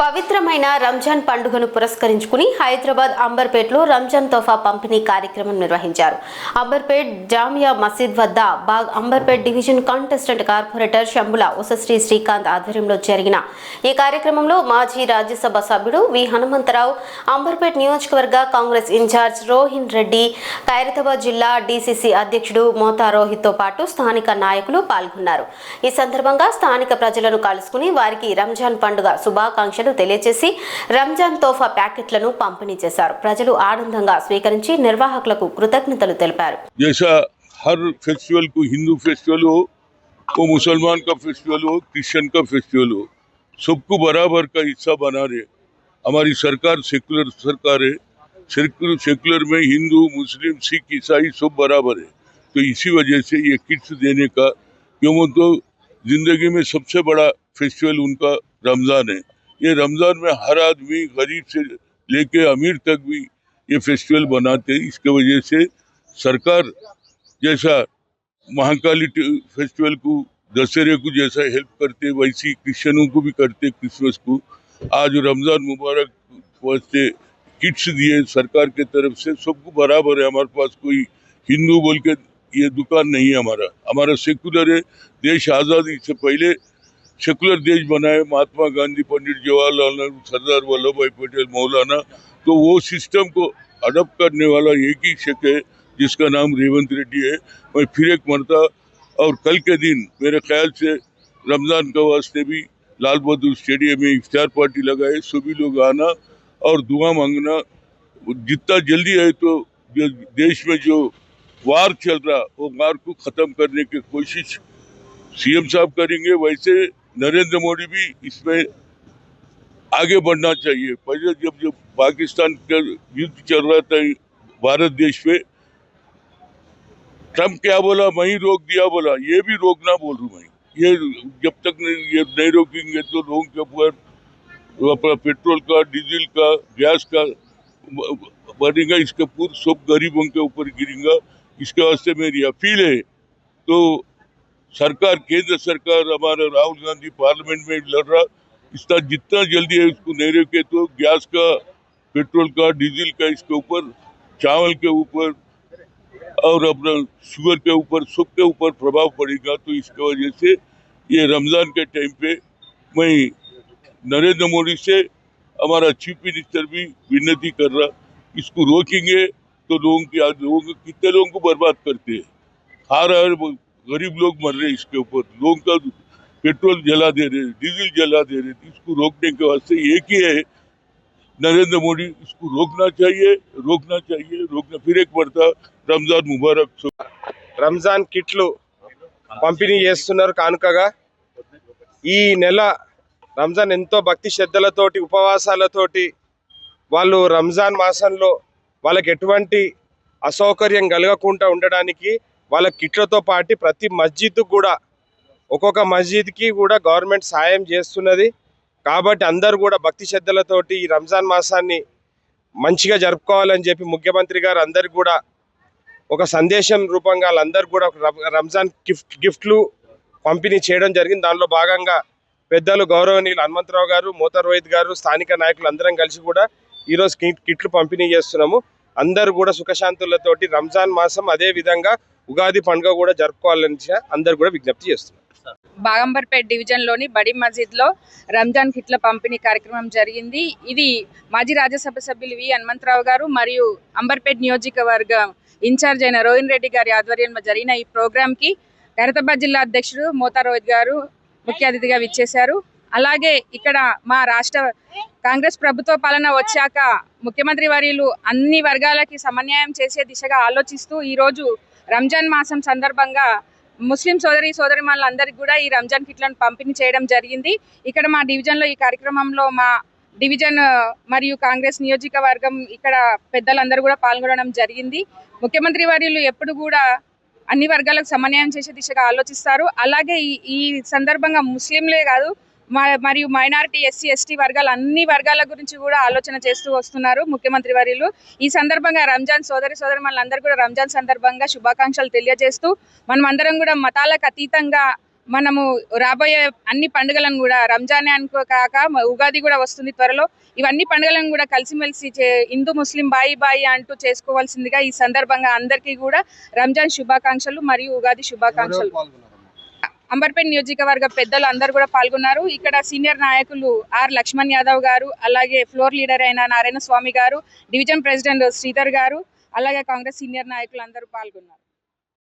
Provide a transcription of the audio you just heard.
పవిత్రమైన రంజాన్ పండుగను పురస్కరించుకుని హైదరాబాద్ అంబర్పేటలో రంజాన్ తోఫా పంపిణీ కార్యక్రమం నిర్వహించారు. అంబర్పేట్ జామియా మసీద్ వద్ద Bagh Amberpet division contestant corporator Shambhula Ushasri Srikanth ఆధ్వర్యంలో జరిగిన ఈ కార్యక్రమంలో మాజీ రాజ్యసభ సభ్యుడు వి హనుమంతరావు, అంబర్పేట్ నియోజకవర్గ కాంగ్రెస్ ఇన్ఛార్జ్ రోహిన్ రెడ్డి, ఖైరతాబాద్ జిల్లా డీసీసీ అధ్యక్షుడు మోతా రోహిత్తో పాటు స్థానిక నాయకులు పాల్గొన్నారు. ఈ సందర్భంగా స్థానిక ప్రజలను కలుసుకుని వారికి రంజాన్ పండుగ శుభాకాంక్షలు తెలియజేసి రంజాన్ తోఫా ప్యాకెట్లను పంపిణీ చేశారు. ప్రజలు ఆనందంగా స్వీకరించి నిర్వాహకులకు కృతజ్ఞతలు తెలిపారు. जैसा हर फेस्टिवल को हिंदू फेस्टिवल हो, वो मुसलमान का फेस्टिवल हो, क्रिश्चियन का फेस्टिवल हो, सबको बराबर का हिस्सा बना रहे. हमारी सरकार सेकुलर सरकार है. सेकुलर में हिंदू, मुस्लिम, सिख, ईसाई सब बराबर है. तो इसी वजह से ये किट्स देने का, क्यों तो जिंदगी में सबसे बड़ा फेस्टिवल उनका रमज़ान है. ये रमज़ान में हर आदमी गरीब से लेके अमीर तक भी ये फेस्टिवल बनाते हैं. इसके वजह से सरकार जैसा महाकाली फेस्टिवल को, दशहरे को जैसा हेल्प करते वैसी क्रिश्चियनों को भी करते. क्रिसमस को आज रमज़ान मुबारक वास्ते किट्स दिए सरकार के तरफ से. सबको बराबर है. हमारे पास कोई हिंदू बोल के ये दुकान नहीं है. हमारा सेकुलर है. देश आज़ादी से पहले सेकुलर देश बनाए महात्मा गांधी, पंडित जवाहरलाल नेहरू, सरदार वल्लभ भाई पटेल, मौलाना. तो वो सिस्टम को अडॉप्ट करने वाला एक ही शख्स है जिसका नाम रेवंत रेड्डी है. मैं फिर एक मरता और कल के दिन मेरे ख्याल से रमज़ान का वास्ते भी लाल बहादुर स्टेडियम में इफ्तार पार्टी लगाए. सभी लोग आना और दुआ मांगना. जितना जल्दी है तो देश में जो वार चल रहा वो वार को ख़त्म करने की कोशिश सीएम साहब करेंगे. वैसे नरेंद्र मोदी भी इसमें आगे बढ़ना चाहिए. पहले जब पाकिस्तान का युद्ध चल रहा था भारत देश में, ट्रम्प क्या बोला, मैं ही रोक दिया बोला. ये भी रोकना बोल रहा हूँ मैं. ये जब तक ये नहीं रोकेंगे तो लोगों के ऊपर पेट्रोल का, डीजल का, गैस का बढ़ेगा. इसके पूरे सब गरीबों के ऊपर गिरेगा. इसके वास्ते मेरी अपील है. तो सरकार, केंद्र सरकार, हमारा राहुल गांधी पार्लियामेंट में लड़ रहा, इसका जितना जल्दी है उसको नहीं रोके तो गैस का, पेट्रोल का, डीजल का, इसके ऊपर, चावल के ऊपर और अपना शुगर के ऊपर, सबके ऊपर प्रभाव पड़ेगा. तो इसकी वजह से ये रमज़ान के टाइम पे मैं नरेंद्र मोदी से, हमारा चीफ मिनिस्टर भी विनती कर रहा, इसको रोकेंगे तो कितने लोगों को बर्बाद करते हैं. हर गरीब लोग मर रहे. इसके ऊपर लोगों का पेट्रोल जला दे रहे, डीजल जला दे रहे. इसको रोकने के वास्ते एक ही है, नरेंद्र मोदी. इसको रोकना चाहिए. फिर एक बढ़ता రంజాన్ ముబారక్. రంజాన్ కిట్లు పంపిణీ చేస్తున్నారు కానుకగా. ఈ నెల రంజాన్ ఎంతో భక్తి శ్రద్ధలతోటి, ఉపవాసాలతోటి వాళ్ళు రంజాన్ మాసంలో వాళ్ళకి ఎటువంటి అసౌకర్యం కలగకుండా ఉండడానికి వాళ్ళ కిట్లతో పాటు ప్రతి మస్జిద్ కూడా, ఒక్కొక్క మస్జిద్కి కూడా గవర్నమెంట్ సాయం చేస్తున్నది. కాబట్టి అందరూ కూడా భక్తి శ్రద్ధలతోటి ఈ రంజాన్ మాసాన్ని మంచిగా జరుపుకోవాలని చెప్పి ముఖ్యమంత్రి గారు అందరికి కూడా ఒక సందేశం రూపంగా వాళ్ళందరూ కూడా రంజాన్ గిఫ్ట్లు పంపిణీ చేయడం జరిగింది. దానిలో భాగంగా పెద్దలు గౌరవనీయులు హనుమంతరావు గారు, మోతా రోహిత్ గారు, స్థానిక నాయకులు అందరం కలిసి కూడా ఈరోజు కిట్లు పంపిణీ చేస్తున్నాము. అందరూ కూడా సుఖశాంతులతోటి రంజాన్ మాసం, అదే విధంగా ఉగాది పండుగ కూడా జరుపుకోవాలని అందరు కూడా విజ్ఞప్తి చేస్తున్నారు. బాగంబర్పేట్ డివిజన్లోని బడి మస్జిద్లో రంజాన్ కిట్ల పంపిణీ కార్యక్రమం జరిగింది. ఇది మాజీ రాజ్యసభ సభ్యులు వి హనుమంతరావు గారు మరియు అంబర్పేట్ నియోజకవర్గ ఇన్ఛార్జ్ అయిన రోహిన్ రెడ్డి గారి ఆధ్వర్యంలో జరిగిన ఈ ప్రోగ్రాంకి ఖైరతాబాద్ జిల్లా అధ్యక్షుడు మోతా రోహిత్ గారు ముఖ్య అతిథిగా విచ్చేశారు. అలాగే ఇక్కడ మా రాష్ట్ర కాంగ్రెస్ ప్రభుత్వ పాలన వచ్చాక ముఖ్యమంత్రి వర్యులు అన్ని వర్గాలకి సమన్యాయం చేసే దిశగా ఆలోచిస్తూ ఈరోజు రంజాన్ మాసం సందర్భంగా ముస్లిం సోదరిమణులందరికీ కూడా ఈ రంజాన్ కిట్లను పంపిణీ చేయడం జరిగింది. ఇక్కడ మా డివిజన్లో ఈ కార్యక్రమంలో మా డివిజన్ మరియు కాంగ్రెస్ నియోజకవర్గం ఇక్కడ పెద్దలందరూ కూడా పాల్గొనడం జరిగింది. ముఖ్యమంత్రి వర్యులు ఎప్పుడు కూడా అన్ని వర్గాలకు సమన్వయం చేసే దిశగా ఆలోచిస్తారు. అలాగే ఈ సందర్భంగా ముస్లింలే కాదు మరియు మైనారిటీ, ఎస్సీ, ఎస్టీ వర్గాలు, అన్ని వర్గాల గురించి కూడా ఆలోచన చేస్తూ వస్తున్నారు ముఖ్యమంత్రి వర్యులు. ఈ సందర్భంగా రంజాన్ సోదరిమణులందరూ కూడా రంజాన్ సందర్భంగా శుభాకాంక్షలు తెలియజేస్తూ మనం అందరం కూడా మతాలకు అతీతంగా మనము రాబోయే అన్ని పండుగలను కూడా రంజానే అనుకో కాక ఉగాది కూడా వస్తుంది త్వరలో. ఇవన్నీ పండుగలను కూడా కలిసిమెలిసి హిందూ ముస్లిం బాయి బాయి అంటూ చేసుకోవాల్సిందిగా ఈ సందర్భంగా అందరికీ కూడా రంజాన్ శుభాకాంక్షలు మరియు ఉగాది శుభాకాంక్షలు. అంబర్పేట్ నియోజకవర్గ పెద్దలు అందరూ కూడా పాల్గొన్నారు. ఇక్కడ సీనియర్ నాయకులు ఆర్ లక్ష్మణ్ యాదవ్ గారు, అలాగే ఫ్లోర్ లీడర్ అయిన నారాయణ స్వామి గారు, డివిజన్ ప్రెసిడెంట్ శ్రీధర్ గారు, అలాగే కాంగ్రెస్ సీనియర్ నాయకులు అందరూ పాల్గొన్నారు.